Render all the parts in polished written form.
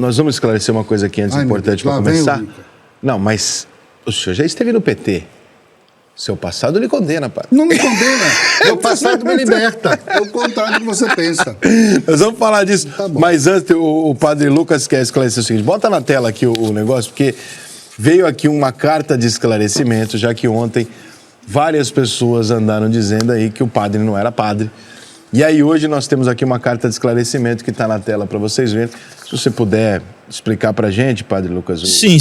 nós vamos esclarecer uma coisa aqui antes, importante para começar. Não, mas o senhor já esteve no PT. Seu passado lhe condena, padre. Não me condena. Meu passado me liberta. É o contrário do que você pensa. Nós vamos falar disso. Tá bom. Mas antes, o padre Lucas quer esclarecer o seguinte. Bota na tela aqui o negócio, porque veio aqui uma carta de esclarecimento, já que ontem várias pessoas andaram dizendo aí que o padre não era padre. E aí hoje nós temos aqui uma carta de esclarecimento que está na tela para vocês verem. Se você puder explicar para a gente, padre Lucas. Sim.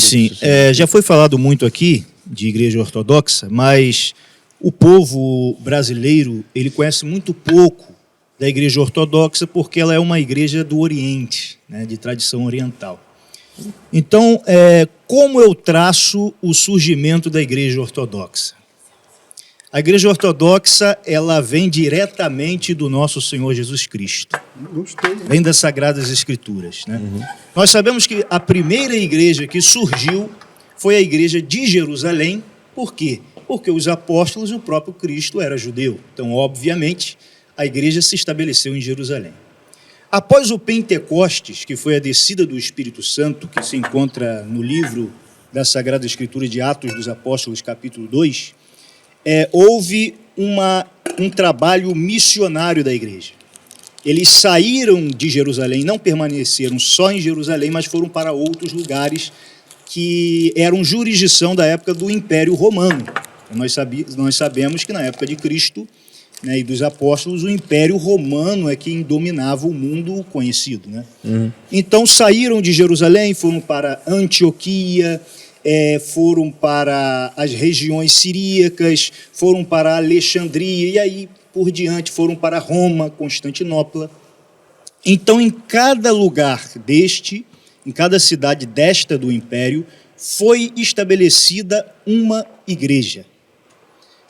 Já foi falado muito aqui de igreja ortodoxa, mas o povo brasileiro, ele conhece muito pouco da igreja ortodoxa porque ela é uma igreja do Oriente, né, de tradição oriental. Então, como eu traço o surgimento da igreja ortodoxa? A igreja ortodoxa, ela vem diretamente do nosso Senhor Jesus Cristo. Vem das Sagradas Escrituras, né? Nós sabemos que a primeira igreja que surgiu foi a igreja de Jerusalém. Por quê? Porque os apóstolos e o próprio Cristo era judeu. Então, obviamente, a igreja se estabeleceu em Jerusalém. Após o Pentecostes, que foi a descida do Espírito Santo, que se encontra no livro da Sagrada Escritura de Atos dos Apóstolos, capítulo 2, houve um trabalho missionário da igreja. Eles saíram de Jerusalém, não permaneceram só em Jerusalém, mas foram para outros lugares que eram jurisdição da época do Império Romano. Nós sabemos que na época de Cristo, né, e dos apóstolos, o Império Romano é quem dominava o mundo conhecido, né? Então saíram de Jerusalém, foram para Antioquia, foram para as regiões siríacas, foram para Alexandria e aí por diante foram para Roma, Constantinopla. Então, em cada lugar em cada cidade desta do Império, foi estabelecida uma igreja.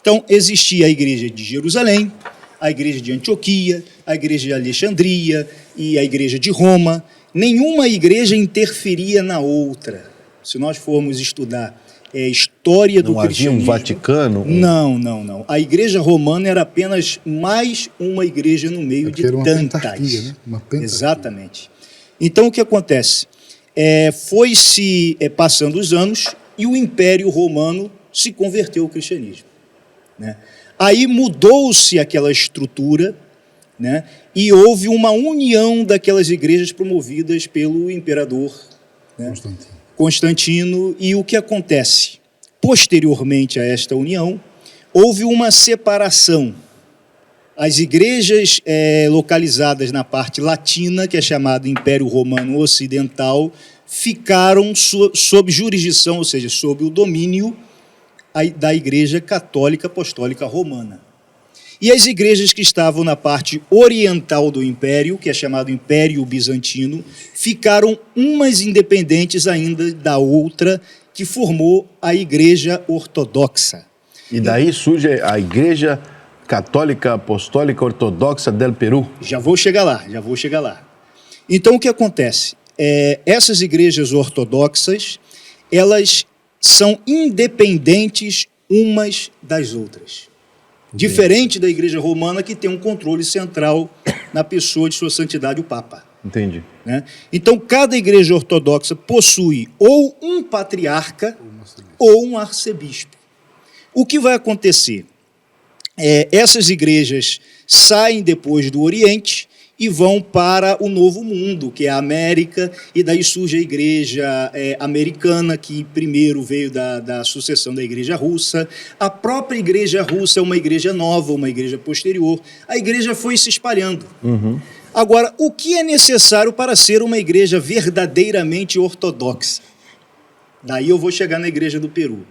Então, existia a igreja de Jerusalém, a igreja de Antioquia, a igreja de Alexandria e a igreja de Roma. Nenhuma igreja interferia na outra. Se nós formos estudar a história do cristianismo... Não havia um Vaticano? Não. A igreja romana era apenas mais uma igreja no meio de tantas. Né? Uma pentarquia. Exatamente. Então, o que acontece? Foi-se passando os anos e o Império Romano se converteu ao cristianismo, né? Aí mudou-se aquela estrutura, né? E houve uma união daquelas igrejas promovidas pelo imperador, né, Constantino. E o que acontece? Posteriormente a esta união, houve uma separação. As igrejas localizadas na parte latina, que é chamado Império Romano Ocidental, ficaram sob jurisdição, ou seja, sob o domínio da Igreja Católica Apostólica Romana. E as igrejas que estavam na parte oriental do Império, que é chamado Império Bizantino, ficaram umas independentes ainda da outra, que formou a Igreja Ortodoxa. E daí surge a Igreja Católica Apostólica Ortodoxa del Peru. Já vou chegar lá. Então, o que acontece? Essas igrejas ortodoxas, elas são independentes umas das outras. Diferente da igreja romana, que tem um controle central na pessoa de sua santidade, o Papa. Entendi. Né? Então, cada igreja ortodoxa possui ou um patriarca ou um arcebispo. O que vai acontecer? Essas igrejas saem depois do Oriente e vão para o Novo Mundo, que é a América, e daí surge a igreja americana, que primeiro veio da sucessão da igreja russa. A própria igreja russa é uma igreja nova, uma igreja posterior. A igreja foi se espalhando. Agora, o que é necessário para ser uma igreja verdadeiramente ortodoxa? Daí eu vou chegar na igreja do Peru.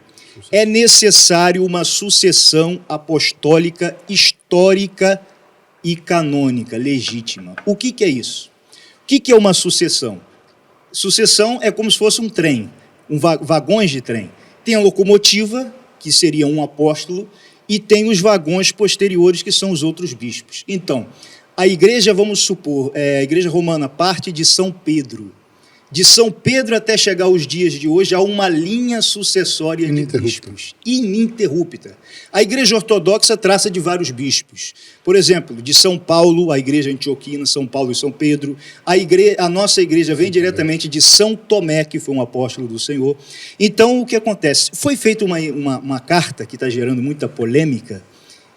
É necessário uma sucessão apostólica histórica e canônica, legítima. O que é isso? O que é uma sucessão? Sucessão é como se fosse um trem, vagões de trem. Tem a locomotiva, que seria um apóstolo, e tem os vagões posteriores, que são os outros bispos. Então, a igreja, vamos supor, a igreja romana parte de São Pedro. De São Pedro até chegar aos dias de hoje, há uma linha sucessória de bispos, ininterrupta. A Igreja Ortodoxa traça de vários bispos. Por exemplo, de São Paulo, a Igreja Antioquina, São Paulo e São Pedro. A nossa igreja vem diretamente de São Tomé, que foi um apóstolo do Senhor. Então, o que acontece? Foi feita uma carta que está gerando muita polêmica,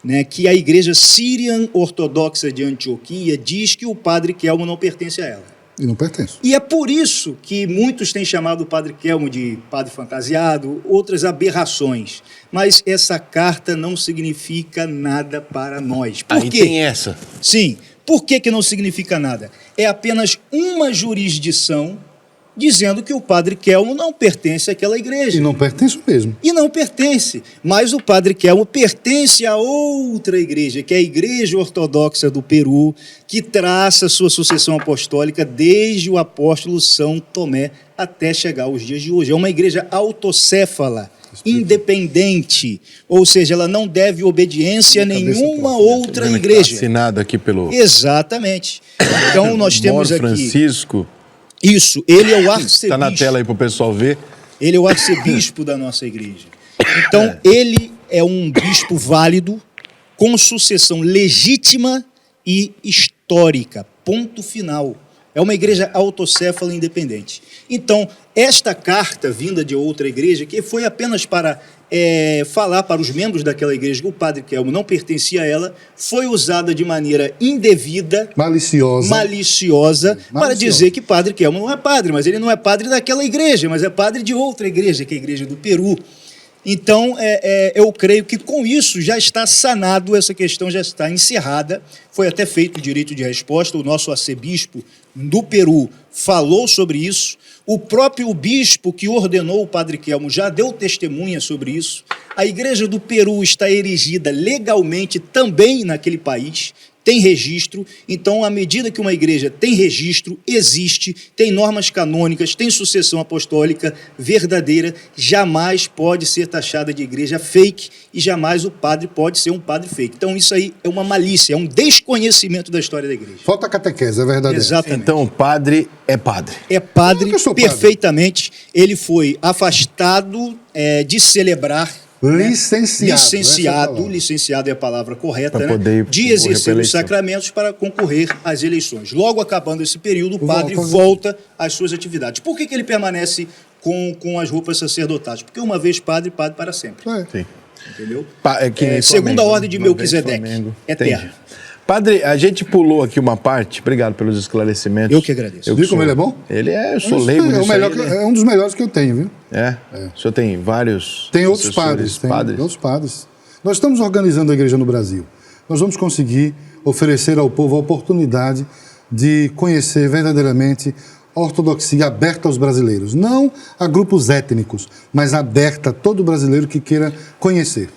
né, que a Igreja Síria Ortodoxa de Antioquia diz que o padre Kelmo não pertence a ela. E não pertence. E é por isso que muitos têm chamado o padre Kelmo de padre fantasiado, outras aberrações. Mas essa carta não significa nada para nós. Por Aí quê? tem essa. Sim. Por que não significa nada? É apenas uma jurisdição dizendo que o padre Kelmo não pertence àquela igreja. E não pertence mesmo. E não pertence, mas o padre Kelmo pertence a outra igreja, que é a Igreja Ortodoxa do Peru, que traça sua sucessão apostólica desde o apóstolo São Tomé até chegar aos dias de hoje. É uma igreja autocéfala, independente, ou seja, ela não deve obediência a nenhuma outra igreja. Assinado aqui pelo Exatamente. Então nós temos Mor aqui... Francisco. Isso, ele é o arcebispo. Está na tela aí para o pessoal ver. Ele é o arcebispo da nossa igreja. Então, ele é um bispo válido, com sucessão legítima e histórica. Ponto final. É uma igreja autocéfala e independente. Então, esta carta vinda de outra igreja, que foi apenas para falar para os membros daquela igreja que o padre Kelmo não pertencia a ela, foi usada de maneira indevida, maliciosa, para dizer que padre Kelmo não é padre, mas ele não é padre daquela igreja, mas é padre de outra igreja, que é a igreja do Peru. Então, eu creio que com isso já está sanado, essa questão já está encerrada, foi até feito o direito de resposta, o nosso arcebispo do Peru falou sobre isso, o próprio bispo que ordenou o padre Kelmo já deu testemunha sobre isso, a igreja do Peru está erigida legalmente também naquele país, tem registro, então, à medida que uma igreja tem registro, existe, tem normas canônicas, tem sucessão apostólica verdadeira, jamais pode ser taxada de igreja fake e jamais o padre pode ser um padre fake. Então, isso aí é uma malícia, é um desconhecimento da história da igreja. Falta catequese, é verdade. Exatamente. Então, o padre é padre. É padre Eu sou perfeitamente. Padre. Ele foi afastado de celebrar... Licenciado. Licenciado é a palavra correta, Para né? poder De concorrer exercer pela os eleição. sacramentos para concorrer às eleições. Logo acabando esse período, o padre volta às suas atividades. Por que ele permanece com as roupas sacerdotais? Porque uma vez padre, padre para sempre. Sim. Entendeu? Que nem Segunda Flamengo, ordem de uma Melquisedeque. vez Flamengo. Eterna. Entendi. Padre, a gente pulou aqui uma parte, obrigado pelos esclarecimentos. Eu que agradeço. Eu Viu como ele é bom? Eu sou leigo É, nisso aí, né? é um dos melhores que eu tenho, viu? O senhor tem vários Tem outros assessores, padres, tem outros padres. Nós estamos organizando a igreja no Brasil. Nós vamos conseguir oferecer ao povo a oportunidade de conhecer verdadeiramente a ortodoxia aberta aos brasileiros. Não a grupos étnicos, mas aberta a todo brasileiro que queira conhecer.